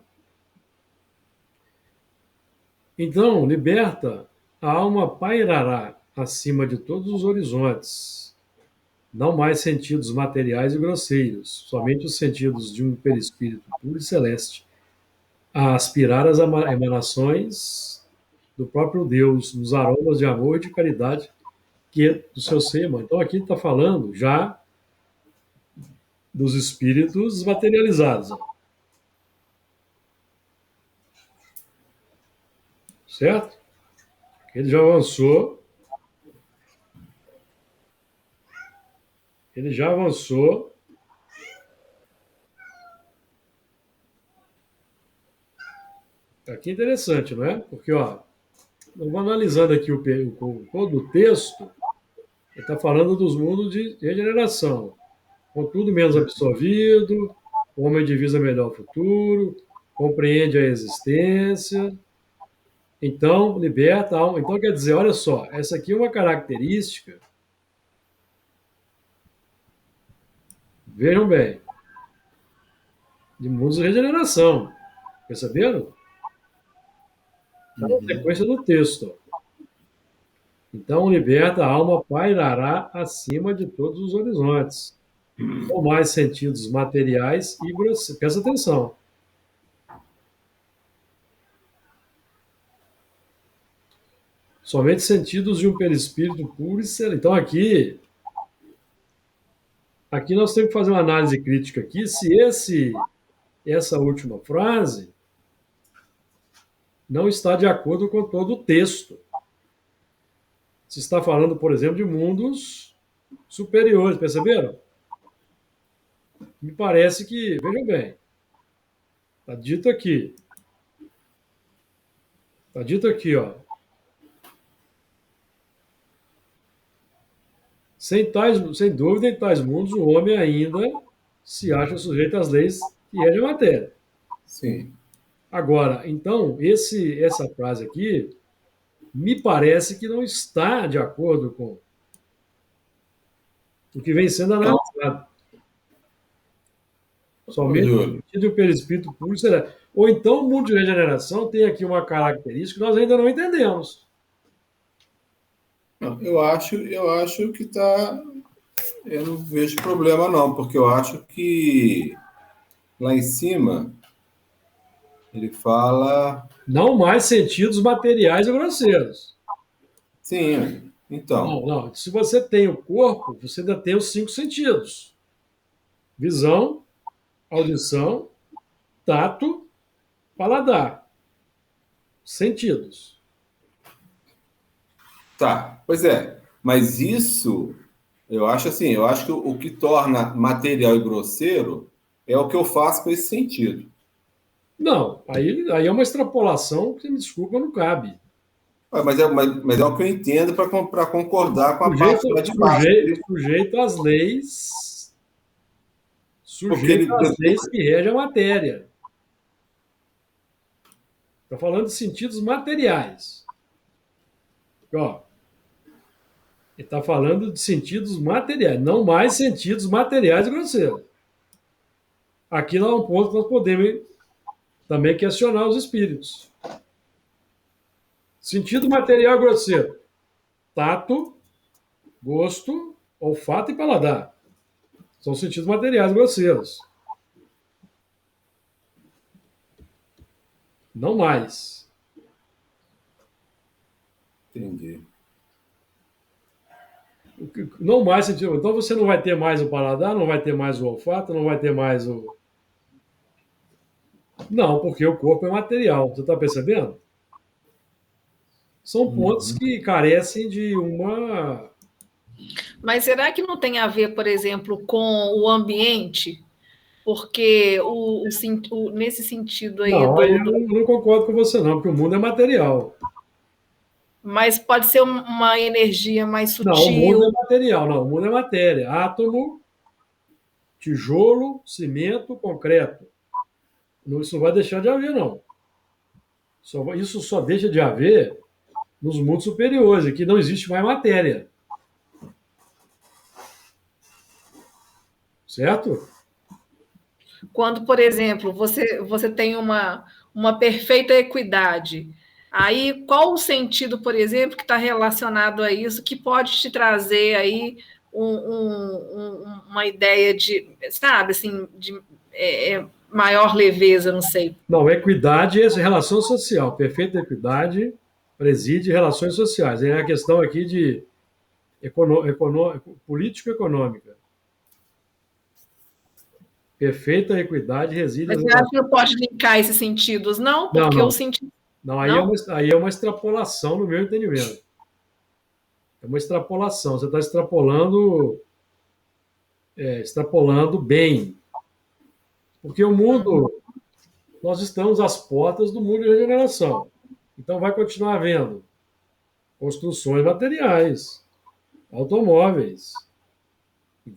Então, liberta, a alma pairará acima de todos os horizontes. Não mais sentidos materiais e grosseiros, somente os sentidos de um perispírito puro e celeste, a aspirar às emanações do próprio Deus, nos aromas de amor e de caridade que é do seu ser, mano. Então aqui está falando já dos espíritos materializados. Certo? Ele já avançou. Ele já avançou. Aqui é interessante, não é? Porque, ó, vamos analisando aqui todo o texto, ele está falando dos mundos de regeneração. Com tudo menos absorvido, o homem divisa melhor o futuro, compreende a existência, então liberta a alma. Então, quer dizer, olha só, essa aqui é uma característica, vejam bem, de mundos de regeneração. Perceberam? Está na sequência do texto. Então, liberta a alma pairará acima de todos os horizontes, com mais sentidos materiais e grosseiros. Presta atenção. Somente sentidos de um perispírito puro e celeste. Então, aqui nós temos que fazer uma análise crítica aqui, se essa última frase não está de acordo com todo o texto. Se está falando, por exemplo, de mundos superiores, perceberam? Me parece que, vejam bem, está dito aqui, ó. Sem dúvida, em tais mundos, o homem ainda se acha sujeito às leis que regem a matéria. Sim. Agora, então, essa frase aqui me parece que não está de acordo com o que vem sendo analisado. Somente o sentido de um perispírito puro será. Ou então o mundo de regeneração tem aqui uma característica que nós ainda não entendemos. Não, eu acho que está. Eu não vejo problema, não, porque eu acho que lá em cima ele fala. Não mais sentidos materiais e grosseiros. Sim, então. Não. Se você tem o corpo, você ainda tem os 5 sentidos: visão, audição, tato, paladar. Sentidos. Tá, pois é. Mas isso, eu acho que o que torna material e grosseiro é o que eu faço com esse sentido. Não, aí é uma extrapolação que, me desculpa, não cabe. Mas é o que eu entendo para concordar com a parte lá de baixo. Sujeito às leis. Sujeito às leis que regem a matéria. Está falando de sentidos materiais. Ó, ele está falando de sentidos materiais, não mais sentidos materiais e grosseiros. Aqui não é um ponto que nós podemos também questionar os espíritos. Sentido material grosseiro: tato, gosto, olfato e paladar. São sentidos materiais grosseiros. Não mais. Entendi. Não mais sentido. Então você não vai ter mais o paladar, não vai ter mais o olfato, não vai ter mais o. Não, porque o corpo é material. Você está percebendo? são pontos que carecem de uma. Mas será que não tem a ver, por exemplo, com o ambiente? Porque nesse sentido aí Não, aí eu não concordo com você, não, porque o mundo é material. mas pode ser uma energia mais Não, o mundo é sutil. material, não, o mundo é matéria. Átomo, tijolo, cimento, concreto. Isso não vai deixar de haver, não. Isso só deixa de haver nos mundos superiores, aqui não existe mais matéria. Certo? Quando, por exemplo, você tem uma perfeita equidade, aí qual o sentido, por exemplo, que está relacionado a isso, que pode te trazer aí uma ideia de, sabe, assim, de maior leveza, não sei. Não, equidade é relação social. Perfeita equidade preside relações sociais. É a questão aqui de político-econômica. Perfeita equidade reside Mas nas você acha relações. que não pode linkar esses sentidos? Não, Não, porque o não. sentido. Não, Não? aí é uma extrapolação no meu entendimento. É uma extrapolação. Você está extrapolando bem. Porque o mundo, nós estamos às portas do mundo de regeneração. Então vai continuar havendo construções materiais, automóveis,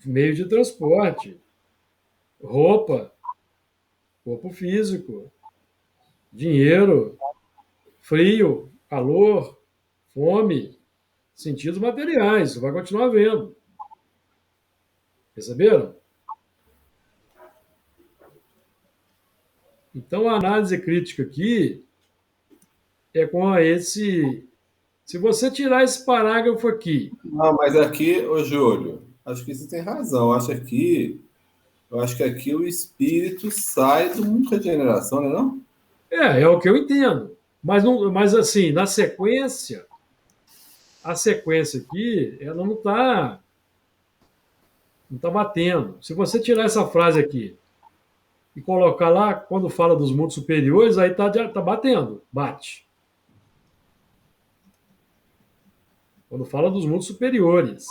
meios de transporte, roupa, corpo físico, dinheiro, frio, calor, fome, sentidos materiais. Isso vai continuar havendo. Perceberam? Então a análise crítica aqui é com esse. Se você tirar esse parágrafo aqui. Não, mas aqui, ô Júlio, acho que você tem razão. Eu acho que aqui o espírito sai do mundo de regeneração, não é não? É o que eu entendo. Mas, não, mas assim, na sequência, a sequência aqui, ela não tá batendo. Se você tirar essa frase aqui e colocar lá, quando fala dos mundos superiores, aí tá batendo, bate. Quando fala dos mundos superiores.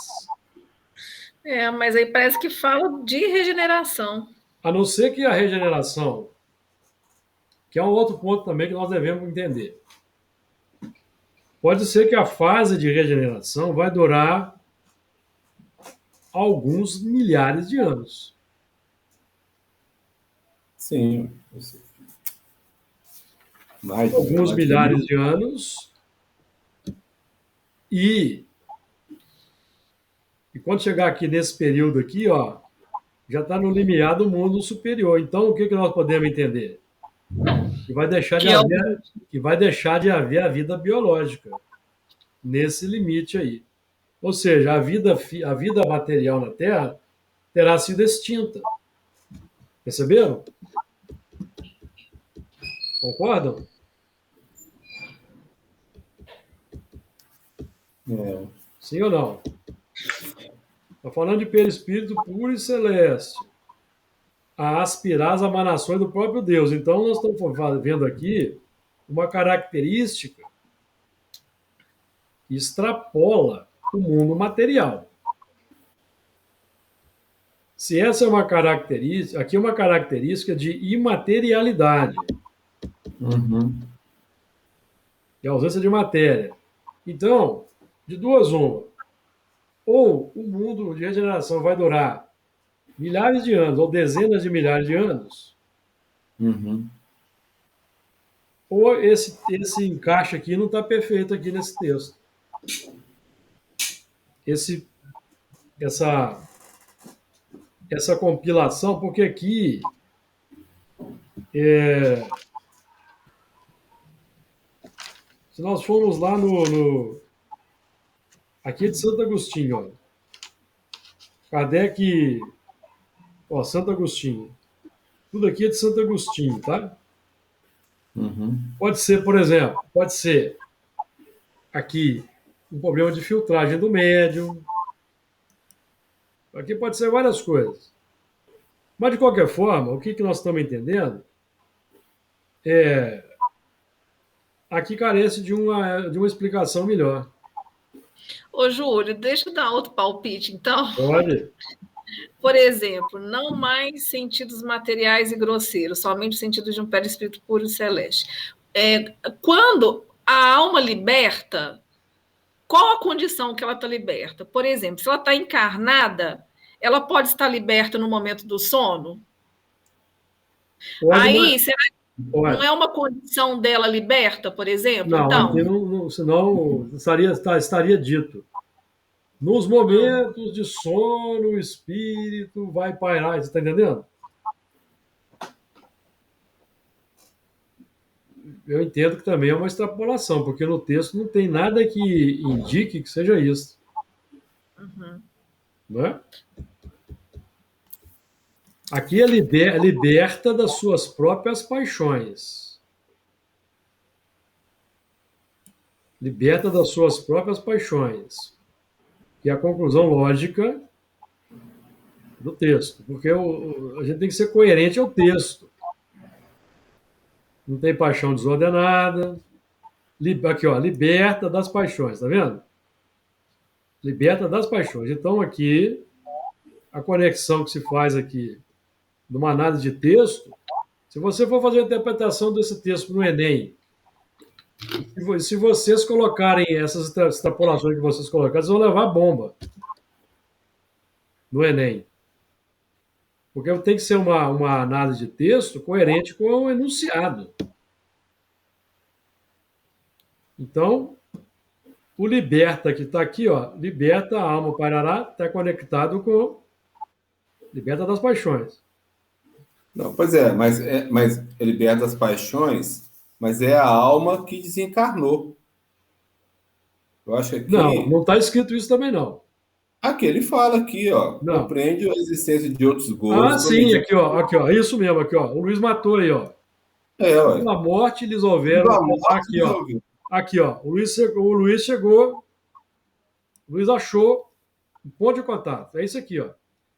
Mas aí parece que fala de regeneração. A não ser que a regeneração, que é um outro ponto também que nós devemos entender. Pode ser que a fase de regeneração vai durar alguns milhares de anos. Sim. Alguns milhares de anos. E quando chegar aqui nesse período aqui, ó, já está no limiar do mundo superior. Então, o que nós podemos entender? Que vai deixar de haver a vida biológica nesse limite aí. Ou seja, a vida material na Terra terá sido extinta. Perceberam? Concordam? É. Sim ou não? Está falando de perispírito puro e celeste, a aspirar às emanações do próprio Deus. Então, nós estamos vendo aqui uma característica que extrapola o mundo material. Se essa é uma característica, aqui é uma característica de imaterialidade, que é a ausência de matéria. Então, de duas uma, ou o mundo de regeneração vai durar milhares de anos, ou dezenas de milhares de anos, ou esse encaixe aqui não está perfeito aqui nesse texto. Essa compilação, porque aqui se nós formos lá aqui é de Santo Agostinho, ó. Kardec, ó, Santo Agostinho. Tudo aqui é de Santo Agostinho, tá? Pode ser, por exemplo, aqui um problema de filtragem do médium. Aqui pode ser várias coisas. Mas, de qualquer forma, o que nós estamos entendendo é aqui carece de uma explicação melhor. Ô, Júlio, deixa eu dar outro palpite, então. Pode? Por exemplo, não mais sentidos materiais e grosseiros, somente o sentido de um perispírito puro e celeste. Quando a alma liberta, qual a condição que ela está liberta? Por exemplo, se ela está encarnada, ela pode estar liberta no momento do sono? Pode, mas Aí, será que não pode. é uma condição dela liberta, por exemplo? Não, aqui Então, não, senão estaria dito. Nos momentos de sono, o espírito vai pairar. Você está entendendo? Eu entendo que também é uma extrapolação, porque no texto não tem nada que indique que seja isso. Não é? Aqui é liberta das suas próprias paixões. Liberta das suas próprias paixões. Que é a conclusão lógica do texto. Porque a gente tem que ser coerente ao texto. Não tem paixão desordenada. Aqui, ó, liberta das paixões, tá vendo? Liberta das paixões. Então, aqui, a conexão que se faz aqui numa análise de texto, se você for fazer a interpretação desse texto no Enem, se vocês colocarem essas extrapolações que vocês colocaram, vocês vão levar bomba no Enem. Porque tem que ser uma análise de texto coerente com o enunciado. Então, o liberta que está aqui, ó, liberta a alma parará, está conectado com liberta das paixões. Não, pois mas é liberta das paixões, mas é a alma que desencarnou. Eu acho que aqui. Não está escrito isso também, não. Aqui ele fala aqui, ó, Não. compreende a existência de outros Ah, gozos. sim, aqui, ó, isso mesmo, aqui, ó. O Luiz matou aí, ó. Ué. Pela morte eles houveram. Aqui, ó. Aqui, ó. O Luiz chegou. O Luiz achou um ponto de contato. É isso aqui, ó.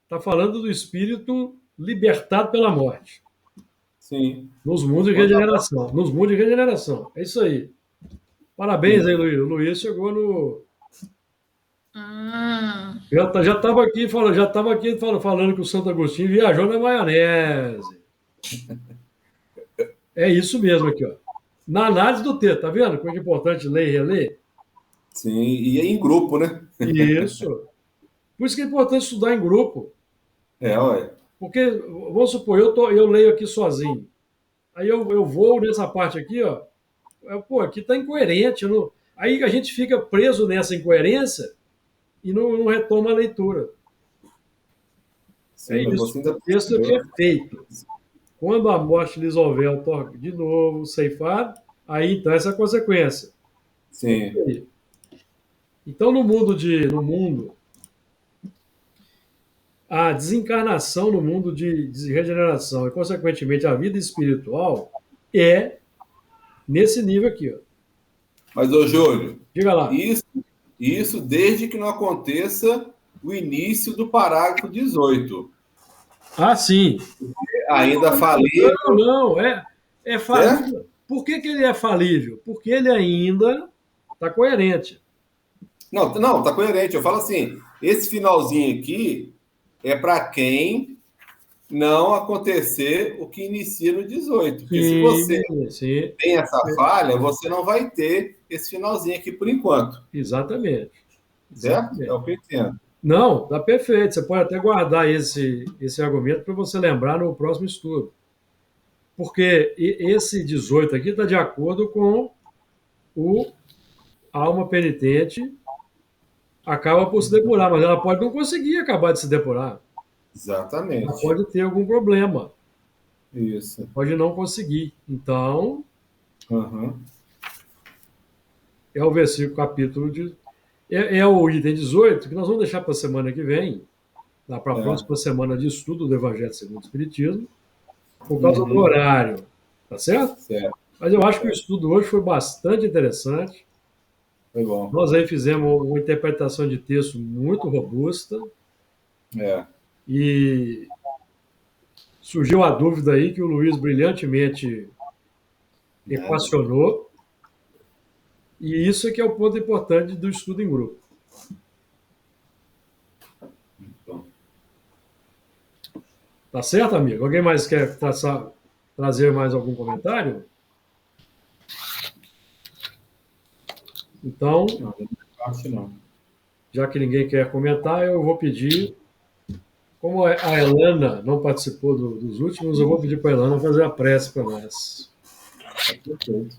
Está falando do espírito libertado pela morte. Sim. Nos mundos de regeneração. Nos mundos de regeneração. É isso aí. Parabéns aí, Luiz. O Luiz chegou no. Já estava aqui falando que o Santo Agostinho viajou na maionese. É isso mesmo aqui, ó. Na análise do texto, tá vendo? Como é importante ler e reler? Sim, e em grupo, né? Isso. Por isso que é importante estudar em grupo. Ué. Porque, vamos supor, eu leio aqui sozinho. Aí eu vou nessa parte aqui, ó. Pô, aqui tá incoerente. Aí a gente fica preso nessa incoerência e não retoma a leitura. Sim, isso. O texto aqui é feito. Quando a morte lhes houver toque de novo, ceifar, aí então essa é a consequência. Sim. Então, no mundo, a desencarnação no mundo de regeneração e, consequentemente, a vida espiritual é nesse nível aqui. Ó. Mas, ô Júlio, diga lá. Isso desde que não aconteça o início do parágrafo 18. Ah, sim. Ainda falível. Não, é falível. Por que ele é falível? Porque ele ainda está coerente. Não, está coerente. Eu falo assim, esse finalzinho aqui é para quem não acontecer o que inicia no 18. Porque se você tem essa falha, você não vai ter esse finalzinho aqui por enquanto. Exatamente. Certo? É o que eu entendo. Não, tá perfeito. Você pode até guardar esse argumento para você lembrar no próximo estudo. Porque esse 18 aqui está de acordo com a alma penitente acaba por se depurar, mas ela pode não conseguir acabar de se depurar. Exatamente. Ela pode ter algum problema. Isso. Pode não conseguir. Então, é o versículo, capítulo de... É o item 18, que nós vamos deixar para a semana que vem, lá para a próxima semana de estudo do Evangelho segundo o Espiritismo, por causa do horário. Tá certo? Certo. Mas eu acho que o estudo hoje foi bastante interessante. Foi bom. Nós aí fizemos uma interpretação de texto muito robusta. E surgiu a dúvida aí que o Luiz brilhantemente equacionou. E isso é que é o ponto importante do estudo em grupo. Bom. Tá certo, amigo? Alguém mais quer trazer mais algum comentário? Então, Não, acho não. já que ninguém quer comentar, eu vou pedir. Como a Elana não participou dos últimos, eu vou pedir para a Elana fazer a prece para nós. Perfeito.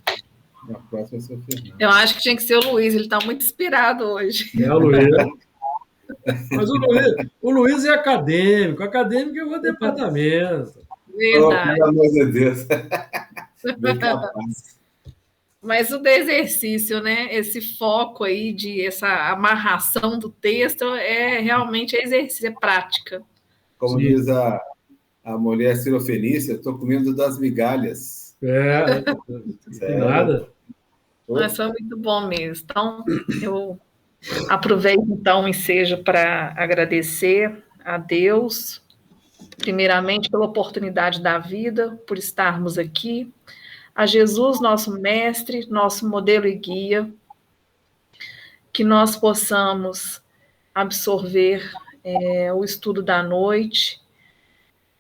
Na próxima, eu sou o Fernando. Eu acho que tinha que ser o Luiz, ele está muito inspirado hoje. É o Luiz. Mas o Luiz é acadêmico. Acadêmico é o departamento. Verdade. Pelo amor de Deus. Bem capaz. Mas o do exercício, né? Esse foco aí essa amarração do texto é realmente exercício, é prática. Como Sim. diz a mulher cirofenícia, estou comendo das migalhas. Tem nada. Mas foi muito bom mesmo. Então, eu aproveito então o ensejo para agradecer a Deus, primeiramente pela oportunidade da vida, por estarmos aqui, a Jesus, nosso mestre, nosso modelo e guia, que nós possamos absorver o estudo da noite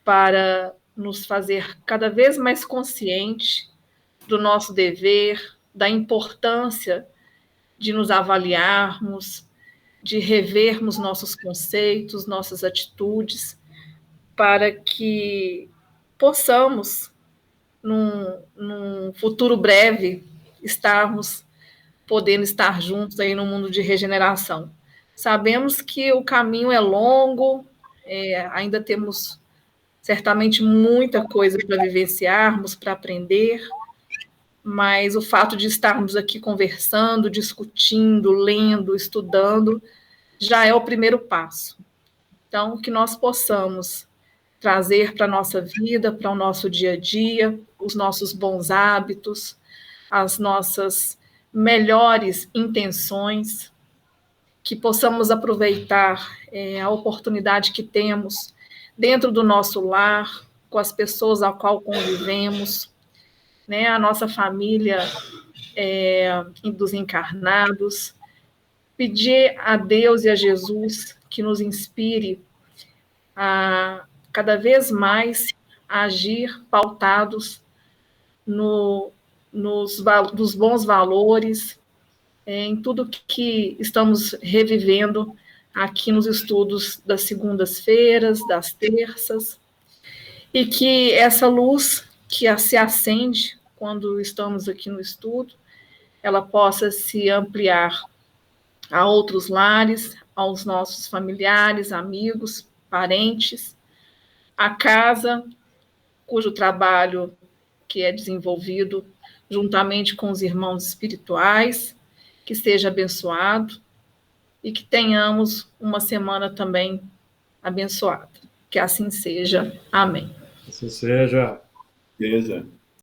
para nos fazer cada vez mais consciente do nosso dever, da importância de nos avaliarmos, de revermos nossos conceitos, nossas atitudes, para que possamos, num futuro breve, podendo estar juntos aí no mundo de regeneração. Sabemos que o caminho é longo, ainda temos certamente muita coisa para vivenciarmos, para aprender, mas o fato de estarmos aqui conversando, discutindo, lendo, estudando, já é o primeiro passo. Então, que nós possamos trazer para a nossa vida, para o nosso dia a dia, os nossos bons hábitos, as nossas melhores intenções, que possamos aproveitar a oportunidade que temos dentro do nosso lar, com as pessoas a qual convivemos, né, a nossa família dos encarnados, pedir a Deus e a Jesus que nos inspire a cada vez mais agir pautados nos bons valores, em tudo que estamos revivendo aqui nos estudos das segundas-feiras, das terças, e que essa luz que se acende quando estamos aqui no estudo, ela possa se ampliar a outros lares, aos nossos familiares, amigos, parentes, a casa, cujo trabalho que é desenvolvido juntamente com os irmãos espirituais, que seja abençoado e que tenhamos uma semana também abençoada. Que assim seja. Amém. Assim seja. Seja.